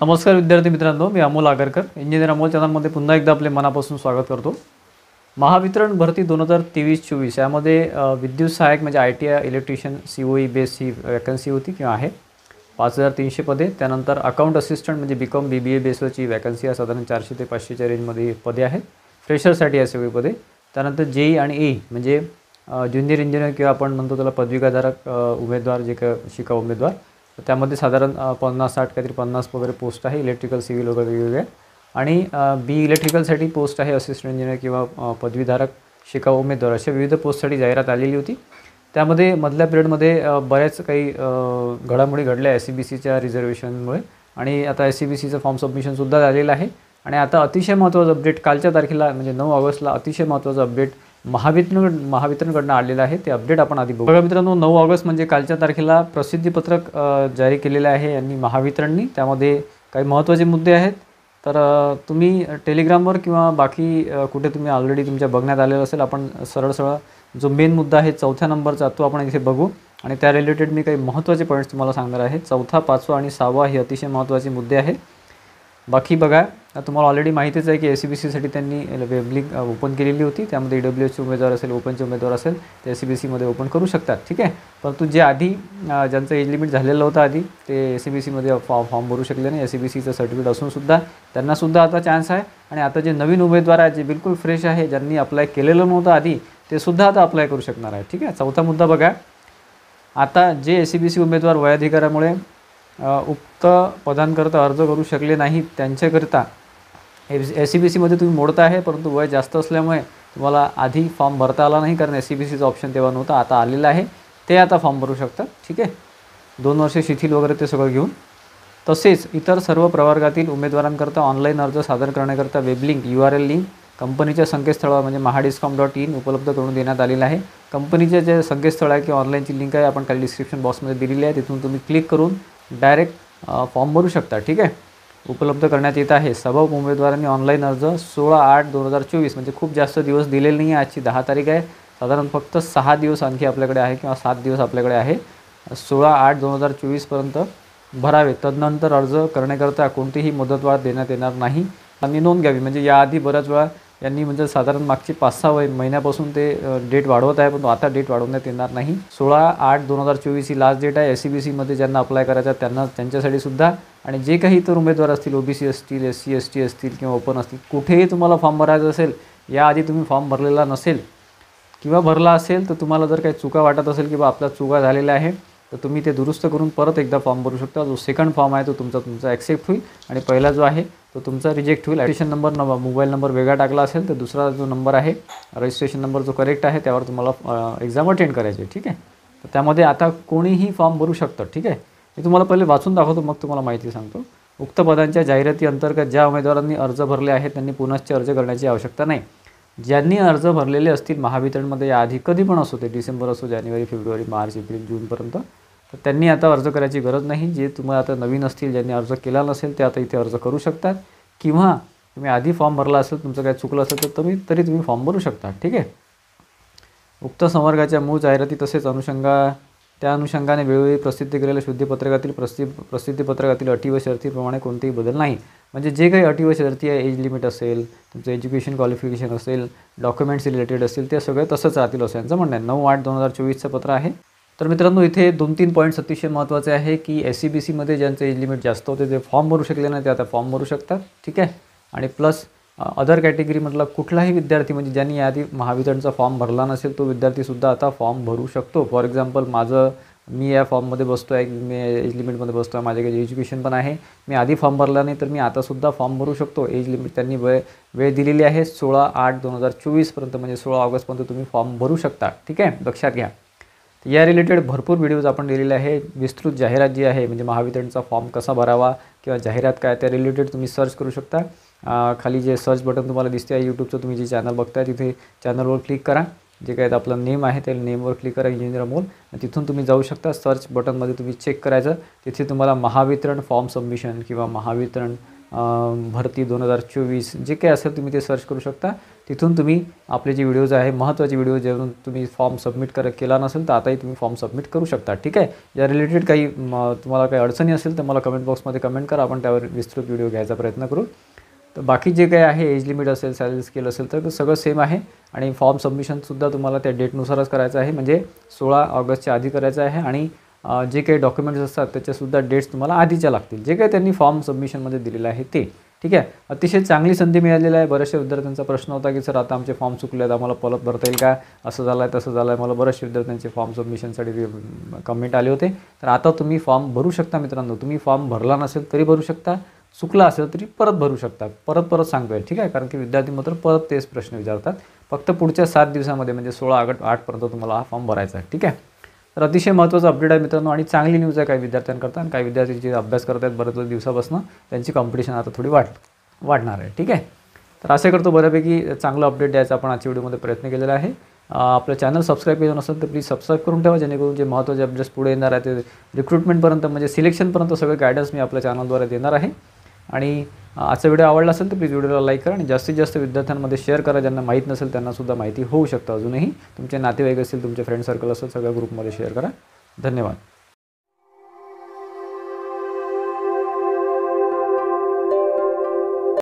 नमस्कार विद्यार्थी मित्रांनो, मी अमोल आगरकर इंजिनियर अमोल चॅनलमध्ये पुन्हा एकदा आपले मनापासून स्वागत करतो। महावितरण भरती 2023-24 यामध्ये विद्युत सहाय्यक म्हणजे ITI इलेक्ट्रिशियन COE बेस ही वॅकन्सी होती किंवा आहे 5300 पदे। त्यानंतर अकाउंट असिस्टंट म्हणजे BCom BBA बेसवरची वॅकन्सी आहे, साधारण 400 ते 500च्या रेंजमध्ये पदे आहेत। फ्रेशरसाठी आहे सगळी पदे। त्यानंतर JEE आणि AE म्हणजे ज्युनियर इंजिनियर किंवा आपण म्हणतो त्याला पदवीधारक उमेदवार जे का शिका उमेदवार, त्यामध्ये साधारण 50-60 काहीतरी 50 वगैरे पोस्ट आहे। इलेक्ट्रिकल सिव्हिल वगैरे वेगवेगळे आणि बी इलेक्ट्रिकलसाठी पोस्ट आहे असिस्टंट इंजिनियर किंवा पदवीधारक शिकाऊ उमेदवार, अशा विविध पोस्टसाठी जाहिरात आलेली होती। त्यामध्ये मधल्या पिरियडमध्ये बऱ्याच काही घडामोडी घडल्या SCBCच्या रिझर्वेशनमुळे आणि आता SCBCचं फॉर्म सबमिशनसुद्धा झालेलं आहे। आणि आता अतिशय महत्त्वाचं अपडेट कालच्या तारखेला म्हणजे 9 ऑगस्टला अतिशय महत्त्वाचं अपडेट महावितरणकडून आलेलं आहे। ते अपडेट आपण आधी बघू। बघा मित्रांनो, 9 ऑगस्ट म्हणजे कालच्या तारखेला प्रसिद्धीपत्रक जारी केलेले आहे यांनी महावितरणनी। त्यामध्ये काही महत्त्वाचे मुद्दे आहेत, तर तुम्ही टेलिग्रामवर किंवा बाकी कुठे तुम्ही ऑलरेडी तुमच्या बघण्यात आलेलं असेल। आपण सरळ जो मेन मुद्दा आहे 4थ्या नंबरचा तो आपण इथे बघू आणि त्या रिलेटेड मी काही महत्त्वाचे पॉईंट्स तुम्हाला सांगणार आहे। 4था, 5वा आणि 6वा हे अतिशय महत्त्वाचे मुद्दे आहेत। बाकी बघा, तुम्हाला ऑलरेडी माहितीच आहे की SCBCसाठी त्यांनी वेब लिंक ओपन केलेली होती। त्यामध्ये EWSचे उमेदवार असेल, ओपनचे उमेदवार असेल ते SCBCमध्ये ओपन करू शकतात, ठीक आहे। परंतु जे आधी ज्यांचं एज लिमिट झालेलं होतं आधी ते SCBCमध्ये फॉर्म भरू शकले नाही, SCBCचं सर्टिफिकेट असूनसुद्धा त्यांनासुद्धा आता चान्स आहे। आणि आता जे नवीन उमेदवार आहेत जे बिलकुल फ्रेश आहे, ज्यांनी अप्लाय केलेलं नव्हतं आधी, ते सुद्धा आता अप्लाय करू शकणार आहे, ठीक आहे। 4था मुद्दा बघा, आता जे SCBC उमेदवार वयाधिकारामुळे उक्त पदांकरता अर्ज करू शकले नाहीत त्यांच्याकरिता SCBCमध्ये तुम्ही मोडता आहे, परंतु वय जास्त असल्यामुळे तुम्हाला आधी फॉर्म भरता आला नाही, कारण SCBCचं ऑप्शन तेव्हा नव्हतं, आता आलेलं आहे। ते आता फॉर्म भरू शकतात, ठीक आहे। 2 वर्ष शिथिल वगैरे ते सगळं घेऊन। तसेच इतर सर्व प्रवर्गातील उमेदवारांकरता ऑनलाईन अर्ज सादर करण्याकरता वेब लिंक URL लिंक कंपनीच्या संकेतस्थळावर म्हणजे mahadiscom.in उपलब्ध करून देण्यात आलेलं आहे। कंपनीचे जे संकेतस्थळ आहे किंवा ऑनलाईनची लिंक आहे आपण खाली डिस्क्रिप्शन बॉक्समध्ये दिलेली आहे, तिथून तुम्ही क्लिक करून डायरेक्ट फॉर्म भरू शकता, ठीक आहे। उपलब्ध करण्यात येत आहे। सबब उमेदवारांनी ऑनलाईन अर्ज 16/8/2024 म्हणजे खूप जास्त दिवस दिलेले नाही आहे। आजची 10 तारीख आहे, साधारण फक्त 6 दिवस आणखी आपल्याकडे आहे किंवा 7 दिवस आपल्याकडे आहे। 16/8/2024 पर्यंत भरावे। तदनंतर अर्ज करण्याकरता कोणतीही मुदतवाढ देण्यात येणार नाही। आणि नोंद घ्यावी म्हणजे याआधी बऱ्याच वेळा यांनी म्हणजे साधारण मागची 5-6 महिन्यापासून ते डेट वाढवत आहे, पण आता डेट वाढवण्यात येणार नाही। 16/8/2024 ही लास्ट डेट आहे SCBCमध्ये ज्यांना अप्लाय करायचं त्यांच्यासाठी सुद्धा। आणि जे काही इतर उमेदवार असतील, OBC असतील, SC ST असतील किंवा ओपन असतील, कुठेही तुम्हाला फॉर्म भरायचा असेल, याआधी तुम्ही फॉर्म भरलेला नसेल किंवा भरला असेल, तर तुम्हाला जर काही चुका वाटत असेल किंवा आपल्या चुका झालेल्या आहे, तर तुम्ही ते दुरुस्त करून परत एकदा फॉर्म भरू शकता। जो सेकंड फॉर्म आहे तो तुमचा ॲक्सेप्ट होईल आणि पहिला जो आहे तो तुमचा रिजेक्ट होईल। ॲप्लिकेशन नंबर मोबाईल नंबर वेगळा टाकला असेल तर दुसरा जो नंबर आहे रजिस्ट्रेशन नंबर जो करेक्ट आहे त्यावर तुम्हाला एक्झाम अटेंड करायची आहे, ठीक आहे। तर त्यामध्ये आता कोणीही फॉर्म भरू शकतं, ठीक आहे। मी तुम्हाला पहिले वाचून दाखवतो, मग तुम्हाला माहिती सांगतो। उक्त पदांच्या जाहिराती अंतर्गत ज्या उमेदवारांनी अर्ज भरले आहेत त्यांनी पुनश्च अर्ज करण्याची आवश्यकता नाही। ज्यांनी अर्ज भरलेले असतील महावितरणमध्ये याआधी कधी पण असो, ते डिसेंबर असो, जानेवारी, फेब्रुवारी, मार्च, एप्रिल, जूनपर्यंत, तर त्यांनी आता अर्ज करायची गरज नाही। जे तुम्हाला आता नवीन असतील, ज्यांनी अर्ज केला नसेल, ते आता इथे अर्ज करू शकतात। किंवा तुम्ही आधी फॉर्म भरला असेल, तुमचं काही चुकलं असेल तर तुम्ही फॉर्म भरू शकता, ठीक आहे। उक्त संवर्गाच्या मूळ जाहिराती तसेच त्या अनुषंगाने वेळोवेळी प्रसिद्ध केलेल्या प्रसिद्धीपत्रकातील अटी व शर्तीप्रमाणे कोणतेही बदल नाही। म्हणजे जे काही अटी व शर्ती आहे, एज लिमिट असेल, तुमचं एज्युकेशन क्वालिफिकेशन असेल, डॉक्युमेंट्स रिलेटेड असतील, ते सगळे तसंच राहतील असं यांचं म्हणणं आहे। 9/8/2024चं पत्र आहे। तर मित्रांनो, इथे 2-3 पॉईंट्स अतिशय महत्त्वाचे आहे की SCBCमध्ये ज्यांचं एज लिमिट जास्त होते ते फॉर्म भरू शकले नाही, ते आता फॉर्म भरू शकतात, ठीक आहे। आणि प्लस अदर कॅटेगरीमधला कुठलाही विद्यार्थी म्हणजे ज्यांनी याआधी महावितरणचा फॉर्म भरला नसेल तो विद्यार्थीसुद्धा आता फॉर्म भरू शकतो। फॉर एक्झाम्पल मी या फॉर्ममध्ये बसतो आहे, मी एज लिमिटमध्ये बसतो आहे, माझ्याकडे एज्युकेशन पण आहे, मी आधी फॉर्म भरला नाही तर मी आतासुद्धा फॉर्म भरू शकतो। एज लिमिट त्यांनी वेळ दिलेली आहे 16/8/2024 पर्यंत, म्हणजे 16 ऑगस्टपर्यंत तुम्ही फॉर्म भरू शकता, ठीक आहे, लक्षात घ्या। या रिलेटेड भरपूर व्हिडिओज आपण दिलेले आहे। विस्तृत जाहिरात जी आहे म्हणजे महावितरणचा फॉर्म कसा भरावा किंवा जाहिरात काय, त्या रिलेटेड तुम्ही सर्च करू शकता। खाली जे सर्च बटन तुम्हाला दिसते आहे यूट्यूबचं, तुम्ही जे चॅनल बघताय तिथे चॅनलवर क्लिक करा, जे काय आपलं नेम आहे त्या नेमवर क्लिक करा, इंजिनियर अमोल, तिथून तुम्ही जाऊ शकता। सर्च बटनमध्ये तुम्ही चेक करायचं, तिथे तुम्हाला महावितरण फॉर्म सबमिशन किंवा महावितरण भरती 2024 जे काही असेल तुम्ही ते सर्च करू शकता। तिथून तुम्ही आपले जे व्हिडिओज आहे महत्त्वाचे व्हिडिओ जेवरून तुम्ही फॉर्म सबमिट केला नसेल तर आताही तुम्ही फॉर्म सबमिट करू शकता. ठीक आहे. या रिलेटेड काही तुम्हाला काही अडचणी असेल तर मला कमेंट बॉक्समध्ये कमेंट करा, आपण त्यावर विस्तृत व्हिडिओ घ्यायचा प्रयत्न करू. तर बाकी जे काही आहे एज लिमिट असेल, सॅलरी स्केल असेल तर सगळं सेम आहे आणि फॉर्म सबमिशनसुद्धा तुम्हाला त्या डेटनुसारच करायचं आहे, म्हणजे 16 ऑगस्टच्या आधी करायचं आहे. आणि जे काही डॉक्युमेंट्स असतात त्याच्यासुद्धा डेट्स तुम्हाला आधीच्या लागतील, जे काही त्यांनी फॉर्म सबमिशनमध्ये दिलेलं आहे ते. ठीक आहे. अतिशय चांगली संधी मिळालेली आहे. बऱ्याचशा विद्यार्थ्यांचा प्रश्न होता की सर आता आमचे फॉर्म चुकले आहेत, आम्हाला परत भरता येईल का, असं झालं आहे तसं झालं आहे. मला बऱ्याचशा विद्यार्थ्यांचे फॉर्म सबमिशनसाठी कमेंट आले होते. तर आता तुम्ही फॉर्म भरू शकता मित्रांनो. तुम्ही फॉर्म भरला नसेल तरी भरू शकता, चुकला असेल तरी परत भरू शकता. परत सांगतोय. ठीक आहे. कारण की विद्यार्थी मात्र परत तेच प्रश्न विचारतात. फक्त पुढच्या 7 दिवसामध्ये म्हणजे 16 ऑगस्ट 8पर्यंत तुम्हाला हा फॉर्म भरायचा आहे. ठीक आहे. तर अतिशय महत्त्वाचा अपडेट आहे मित्रांनो आणि चांगली न्यूज आहे काही विद्यार्थ्यांकरता. आणि काही विद्यार्थी जे अभ्यास करत आहेत बरेच दिवसापासून त्यांची कॉम्पिटिशन आता थोडी वाढणार आहे. ठीक आहे. तर असे करतो बऱ्यापैकी चांगलं अपडेट द्यायचा आपण आजच्या व्हिडिओमध्ये प्रयत्न केलेला आहे. आपलं चॅनल सबस्क्राईब केलं नसेल तर प्लीज सबस्क्राईब करून ठेवा, जेणेकरून जे महत्त्वाचे अपडेट्स पुढे येणार आहे ते रिक्रुटमेंटपर्यंत म्हणजे सिलेक्शनपर्यंत सगळे गायडन्स मी आपल्या चॅनलद्वारे देणार आहे. आणि आजचा व्हिडिओ आवडला असेल तर प्लीज व्हिडिओला लाईक करा आणि जास्तीत जास्त विद्यार्थ्यांमध्ये शेअर करा. ज्यांना माहीत नसेल त्यांनासुद्धा माहिती होऊ शकतं. अजूनही तुमचे नातेवाईक असतील, तुमचे फ्रेंड सर्कल असेल, सगळ्या ग्रुपमध्ये शेअर करा. धन्यवाद.